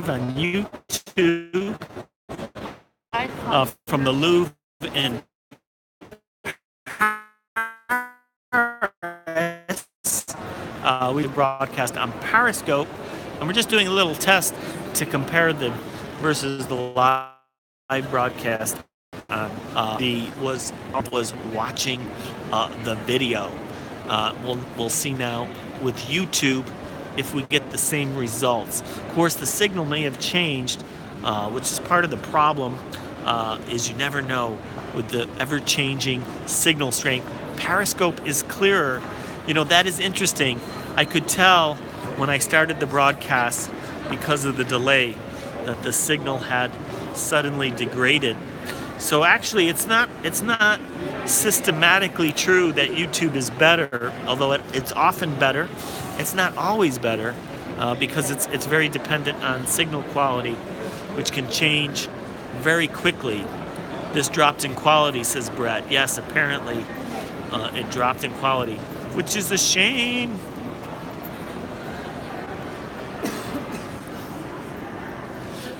on YouTube from the Louvre in Paris. We broadcast on Periscope, and we're just doing a little test to compare the versus the live broadcast. Was watching the video. We'll see now with YouTube if we get the same results. Of course, the signal may have changed, which is part of the problem. Is you never know with the ever-changing signal strength. Periscope is clearer. You know, that is interesting. I could tell when I started the broadcast because of the delay that the signal had suddenly degraded. So actually, it's not systematically true that YouTube is better, although it's often better. It's not always better because it's very dependent on signal quality, which can change very quickly. This dropped in quality, says Brett. Yes, apparently it dropped in quality, which is a shame.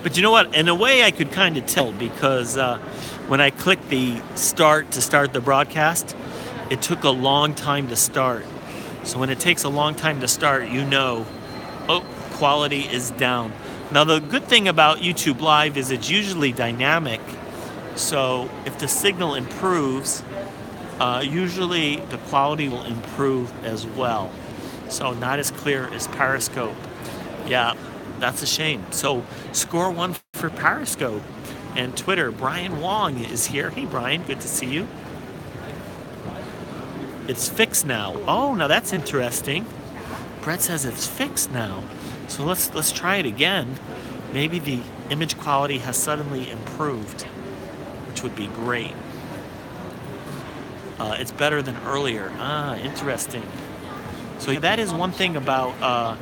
But you know what? In a way, I could kind of tell because when I clicked the start to start the broadcast, it took a long time to start. So when it takes a long time to start, you know, oh, quality is down. Now, the good thing about YouTube Live is it's usually dynamic. So if the signal improves, usually the quality will improve as well. So not as clear as Periscope. Yeah. That's a shame. So score one for Periscope and Twitter. Brian Wong is here. Hey, Brian, good to see you. It's fixed now. Oh, now that's interesting. Brett says it's fixed now. So let's try it again. Maybe the image quality has suddenly improved, which would be great. It's better than earlier. Interesting. So that is one thing about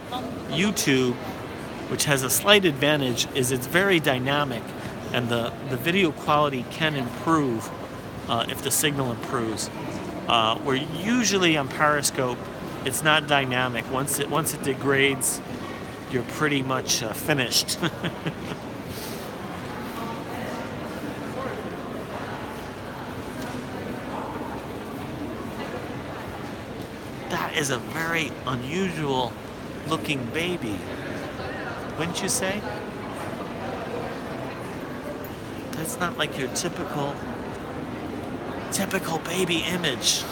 YouTube, which has a slight advantage, is it's very dynamic, and the video quality can improve if the signal improves. Where usually on Periscope, it's not dynamic. Once it degrades, you're pretty much finished. That is a very unusual looking baby. Wouldn't you say? That's not like your typical baby image.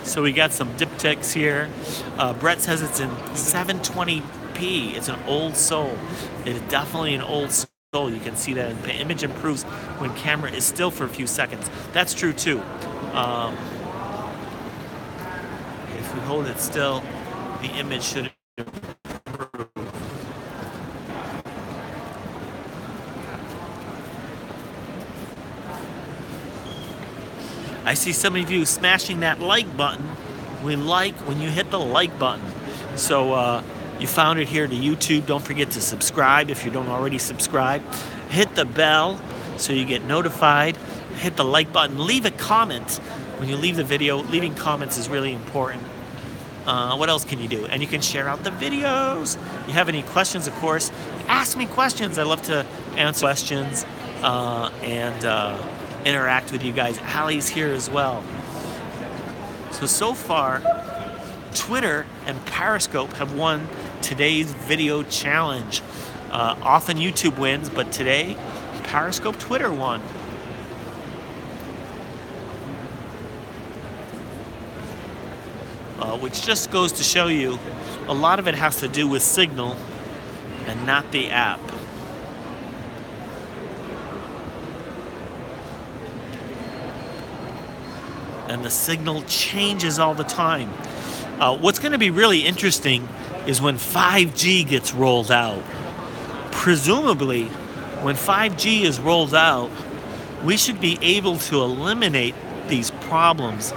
So we got some diptychs here. Brett says it's in 720p. It's an old soul. It is definitely an old soul. You can see that the image improves when camera is still for a few seconds. That's true too. If we hold it still, the image should improve. I see some of you smashing that like button. We like when you hit the like button. So you found it here to YouTube. Don't forget to subscribe if you don't already subscribe. Hit the bell so you get notified. Hit the like button. Leave a comment when you leave the video. Leaving comments is really important. What else can you do? And you can share out the videos. You have any questions, of course, ask me questions. I love to answer questions and interact with you guys. Allie's here as well. So far, Twitter and Periscope have won today's video challenge. Often YouTube wins, but today, Periscope Twitter won. Which just goes to show you a lot of it has to do with signal and not the app. And the signal changes all the time. What's going to be really interesting is when 5G gets rolled out. Presumably, when 5G is rolled out, we should be able to eliminate these problems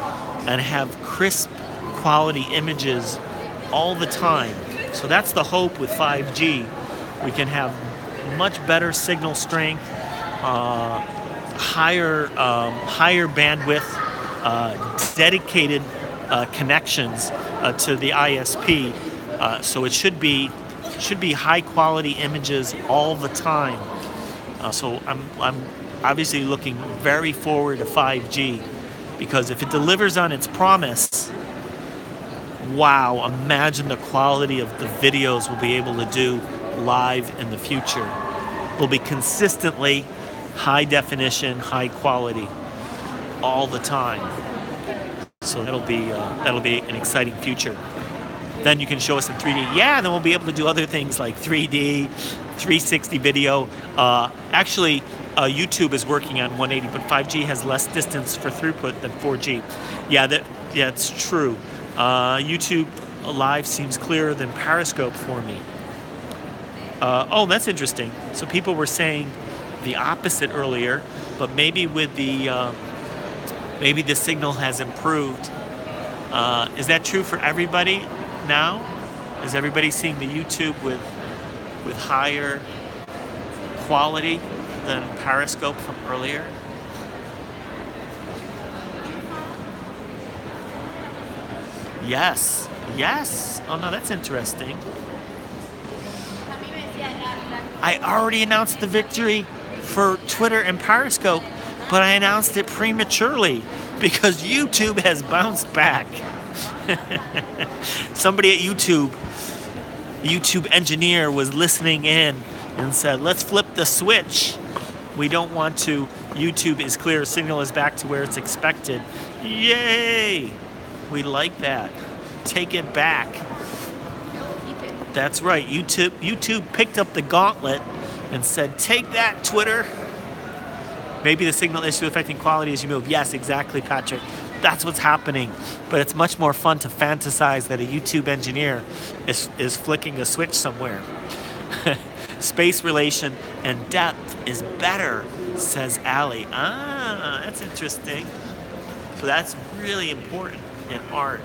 and have crisp quality images all the time. So that's the hope with 5G. We can have much better signal strength, higher bandwidth, dedicated connections to the ISP So it should be high quality images all the time. So I'm obviously looking very forward to 5G, because if it delivers on its promise, wow, imagine the quality of the videos we'll be able to do live in the future. Will be consistently high definition, high quality all the time. So that'll be an exciting future. Then you can show us in 3D. Yeah, then we'll be able to do other things like 3D, 360 video. Actually, YouTube is working on 180, but 5G has less distance for throughput than 4G. Yeah, it's true. YouTube Live seems clearer than Periscope for me. Oh, that's interesting. So people were saying the opposite earlier, but maybe with the maybe the signal has improved. Is that true for everybody now? Is everybody seeing the YouTube with higher quality than Periscope from earlier? Yes. Oh no, that's interesting. I already announced the victory for Twitter and Periscope, but I announced it prematurely because YouTube has bounced back. Somebody at YouTube engineer was listening in and said, let's flip the switch. We don't want to. YouTube is clear. Signal is back to where it's expected. Yay! We like that. Take it back. That's right. YouTube picked up the gauntlet and said, take that, Twitter. Maybe the signal issue affecting quality as you move. Yes, exactly, Patrick. That's what's happening. But it's much more fun to fantasize that a YouTube engineer is flicking a switch somewhere. Space relation and depth is better, says Allie. Ah, that's interesting. So that's really important in art.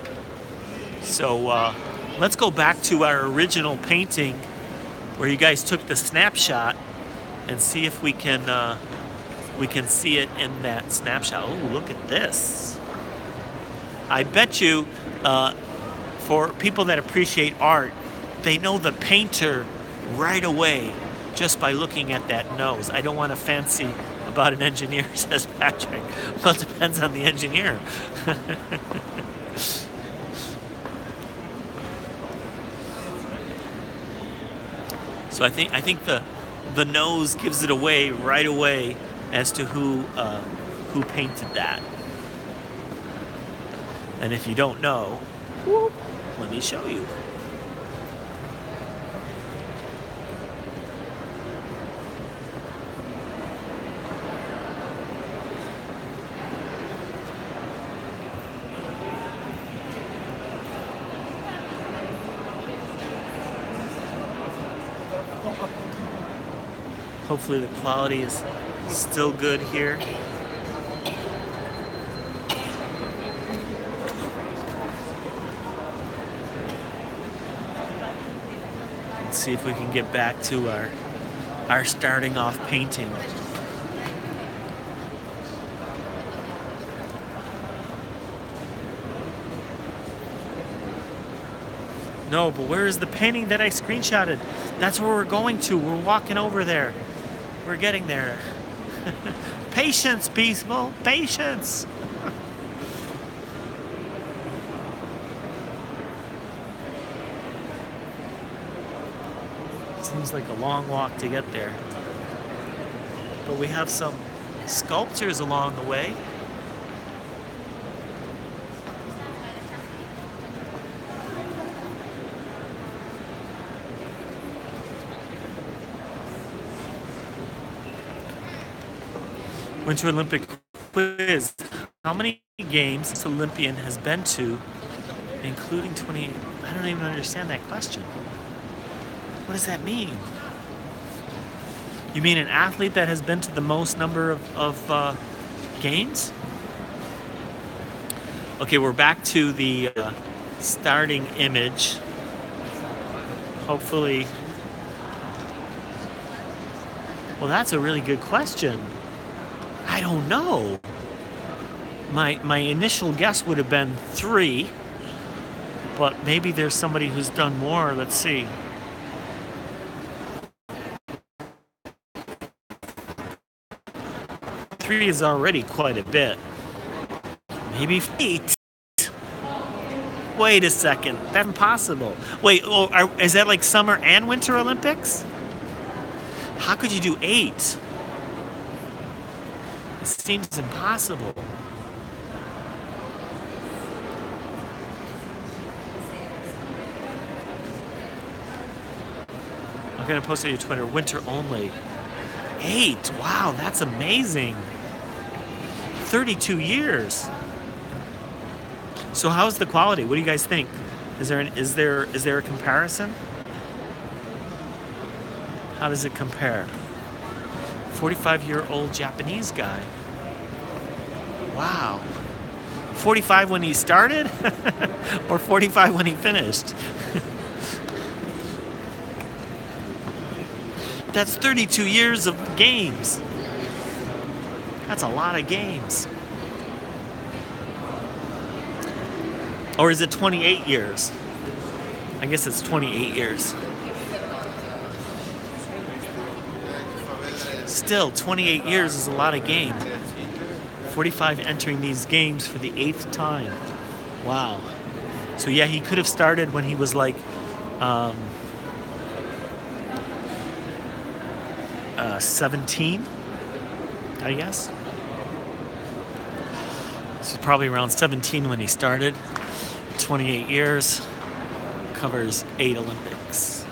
So let's go back to our original painting where you guys took the snapshot and see if we can see it in that snapshot. Oh, look at this. I bet you for people that appreciate art, they know the painter right away just by looking at that nose. I don't want to fancy about an engineer, says Patrick. Well, it depends on the engineer. So I think the nose gives it away right away as to who painted that. And if you don't know, whoop, let me show you. Hopefully the quality is still good here. Let's see if we can get back to our starting off painting. No, but where is the painting that I screenshotted? That's where we're going to. We're walking over there. We're getting there. Patience, people. Patience. Seems like a long walk to get there. But we have some sculptures along the way. Winter Olympic quiz. How many games this Olympian has been to, including 20? I don't even understand that question. What does that mean? You mean an athlete that has been to the most number of games? Okay, we're back to the starting image. Hopefully. Well, that's a really good question. I don't know. My initial guess would have been 3, but maybe there's somebody who's done more. Let's see. Three is already quite a bit. Maybe 8. Wait a second. That's impossible. Wait, is that like Summer and Winter Olympics? How could you do 8? It seems impossible. I'm going to post on your Twitter. Winter only. 8. Wow, that's amazing. 32 years. So how's the quality? What do you guys think? Is there a comparison? How does it compare? 45-year-old Japanese guy. Wow. 45 when he started or 45 when he finished? That's 32 years of games. That's a lot of games. Or is it 28 years? I guess it's 28 years. Still, 28 years is a lot of games. 45 entering these games for the 8th time. Wow. So yeah, he could have started when he was like 17, I guess. This is probably around 17 when he started. 28 years, covers 8 Olympics.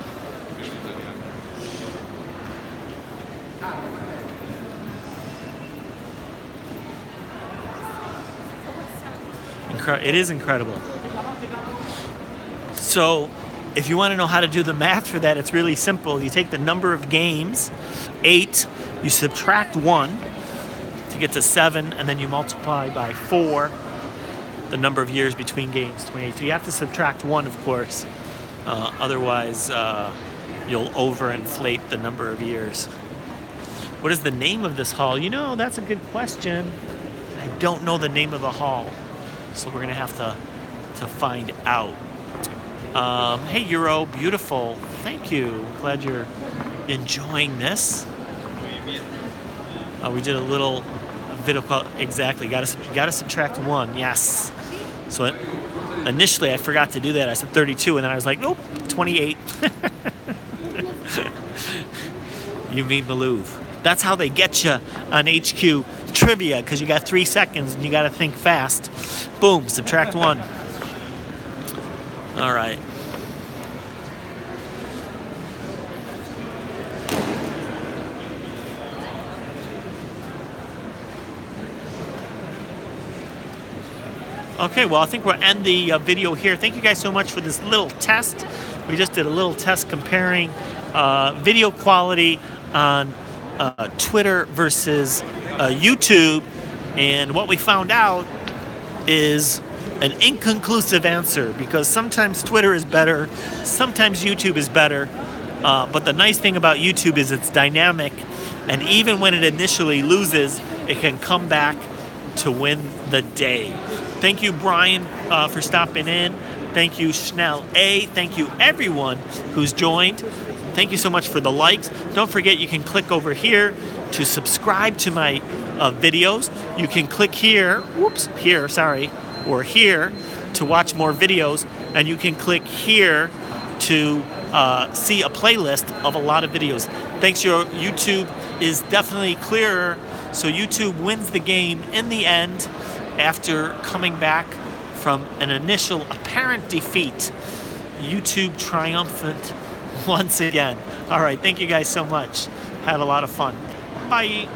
It is incredible. So if you want to know how to do the math for that, it's really simple. You take the number of games, 8, you subtract 1 to get to 7, and then you multiply by 4 the number of years between games, 28. So you have to subtract 1, of course. Otherwise, you'll overinflate the number of years. What is the name of this hall? You know, that's a good question. I don't know the name of the hall. So we're going to have to find out. Hey, Euro, beautiful. Thank you. Glad you're enjoying this. We did a little video call. Exactly. Got to subtract 1. Yes. So initially, I forgot to do that. I said 32, and then I was like, nope, 28. You mean the Louvre. That's how they get you on HQ Trivia, because you got 3 seconds, and you got to think fast. Boom, subtract 1. All right. Okay, well, I think we'll end the video here. Thank you guys so much for this little test. We just did a little test comparing video quality on Twitter versus YouTube. And what we found out is an inconclusive answer, because sometimes Twitter is better, sometimes YouTube is better. But the nice thing about YouTube is it's dynamic. And even when it initially loses, it can come back to win the day. Thank you, Brian, for stopping in. Thank you, Schnell A. Thank you, everyone who's joined. Thank you so much for the likes. Don't forget, you can click over here to subscribe to my videos. You can click here, or here to watch more videos. And you can click here to see a playlist of a lot of videos. Thanks, your YouTube is definitely clearer. So YouTube wins the game in the end after coming back from an initial apparent defeat. YouTube triumphant once again. All right, thank you guys so much. Had a lot of fun. Bye.